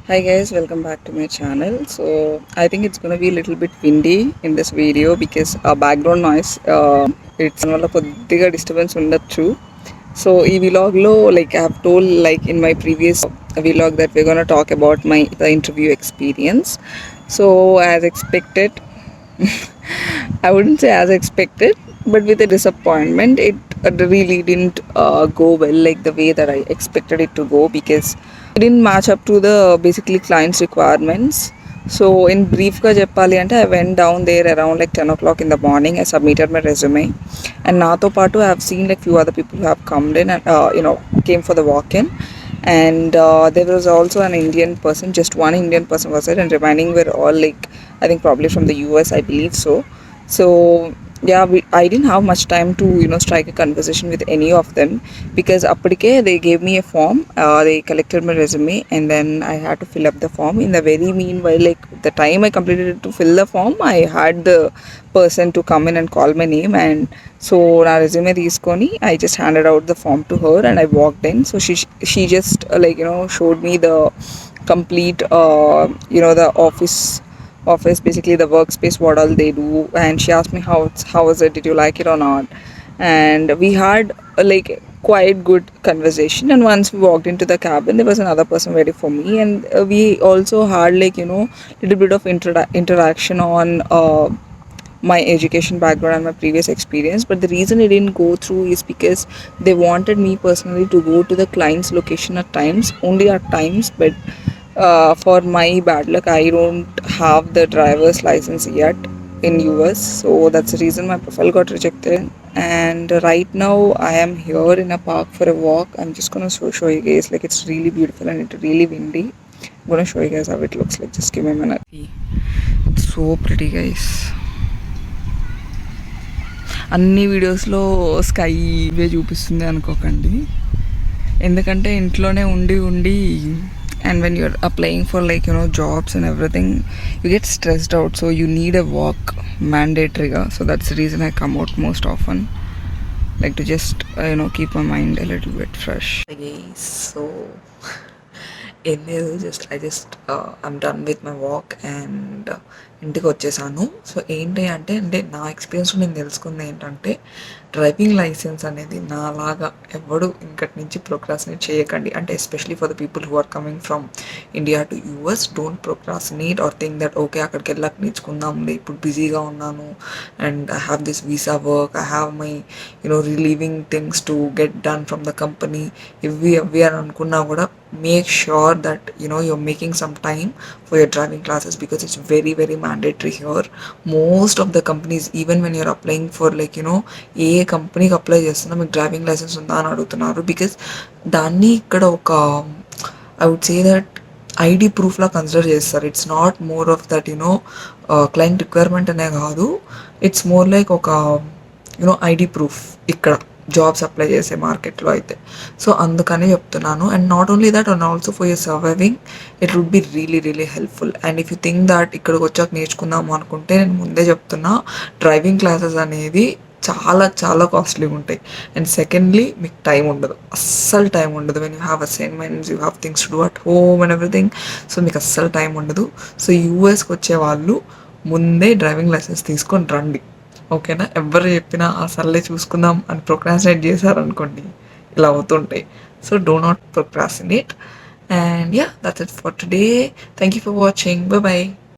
Hi guys, welcome back to my channel. So I think it's gonna be a little bit windy in this video because background noise it's వల్ల కొద్దిగా disturbance ఉండొచ్చు. So ఈ vlog లో like I have told like in my previous vlog that we're gonna talk about my the interview experience. So as expected, I wouldn't say as expected, but with a disappointment, it really didn't go well like the way that I expected it to go because it didn't match up to the basically client's requirements. So in brief ka cheppali ante I went down there around like 10 o'clock in the morning. I submitted my resume, and nato patu I have seen like few other people who have come in and came for the walk-in, and there was also an Indian person, just one Indian person was there, and remaining were all like I think probably from the US, I believe so. So yeah, I didn't have much time to strike a conversation with any of them because appadike they gave me a form. They collected my resume and then I had to fill up the form. In the very meanwhile, like the time I completed it to fill the form, I had the person to come in and call my name, and so నా resume తీసుకొని I just handed out the form to her and I walked in. So she just showed me the complete the office, basically the workspace, what all they do, and she asked me how was it, did you like it or not, and we had like quite good conversation. And once we walked into the cabin, there was another person waiting for me, and we also had little bit of interaction on my education background and my previous experience. But the reason it didn't go through is because they wanted me personally to go to the client's location at times, only at times. But for my bad luck, I don't have the driver's license yet in US, so that's the reason my profile got rejected. And right now I am here in a park for a walk. I'm just gonna show you guys, like it's really beautiful and it's really windy. I'm gonna show you guys how it looks like. Just give me a minute. It's so pretty, guys. అన్ని వీడియోస్లో sky ఇవే చూపిస్తుంది అనుకోకండి, ఎందుకంటే ఇంట్లోనే ఉండి ఉండి and when you're applying for jobs and everything, you get stressed out, so you need a walk mandatory. So that's the reason I come out most often, like to just keep my mind a little bit fresh. Okay, so ఏం లేదు, I'm done with my walk and ఇంటికి వచ్చేసాను. So ఏంటి అంటే నా experience నేను తెలుసుకుంది ఏంటంటే, డ్రైవింగ్ లైసెన్స్ అనేది నాలాగా ఎవడు ఇంకటి నుంచి ప్రోక్రాసినేట్ చేయకండి. అంటే especially for the people who are coming from India to US, don't procrastinate or think that okay అక్కడికి వెళ్ళాక నేర్చుకుందాంలే, ఇప్పుడు బిజీగా ఉన్నాను and I have this visa work, I have my relieving things to get done from the company, ఇవి అవి అని అనుకున్నా కూడా make sure that you're making some time for your driving classes because it's very very mandatory here. Most of the companies, even when you're applying for ఏ కంపెనీకి apply చేస్తున్నా మీకు driving licence ఉందా అని అడుగుతున్నారు, బికాస్ దాన్ని ఇక్కడ ఒక I would say that ID ప్రూఫ్లా కన్సిడర్ చేస్తారు. It's not more of that client requirement అనే కాదు, ఇట్స్ మోర్ లైక్ ఒక ఐడి ప్రూఫ్ ఇక్కడ జాబ్స్ అప్లై చేసే మార్కెట్లో అయితే. సో అందుకని చెప్తున్నాను. And not only that, and also for your surviving it would be really really helpful. And if you think that ఇక్కడికి వచ్చాక నేర్చుకుందాము అనుకుంటే, నేను ముందే చెప్తున్నా, డ్రైవింగ్ క్లాసెస్ అనేది చాలా చాలా కాస్ట్లీగా ఉంటాయి. అండ్ సెకండ్లీ మీకు టైం ఉండదు, అస్సలు టైం ఉండదు. When you have assignments, you have things to do at home and everything. So మీకు అస్సలు టైం ఉండదు. సో యూఎస్కి వచ్చే వాళ్ళు ముందే డ్రైవింగ్ లైసెన్స్ తీసుకొని రండి, ఓకేనా? ఎవరు చెప్పినా ఆ సర్లే చూసుకుందాం అని ప్రొక్రాసినేట్ చేశారనుకోండి, ఇలా అవుతుంటాయి. So do not procrastinate. And yeah, that's it for today. Thank you for watching. Bye by.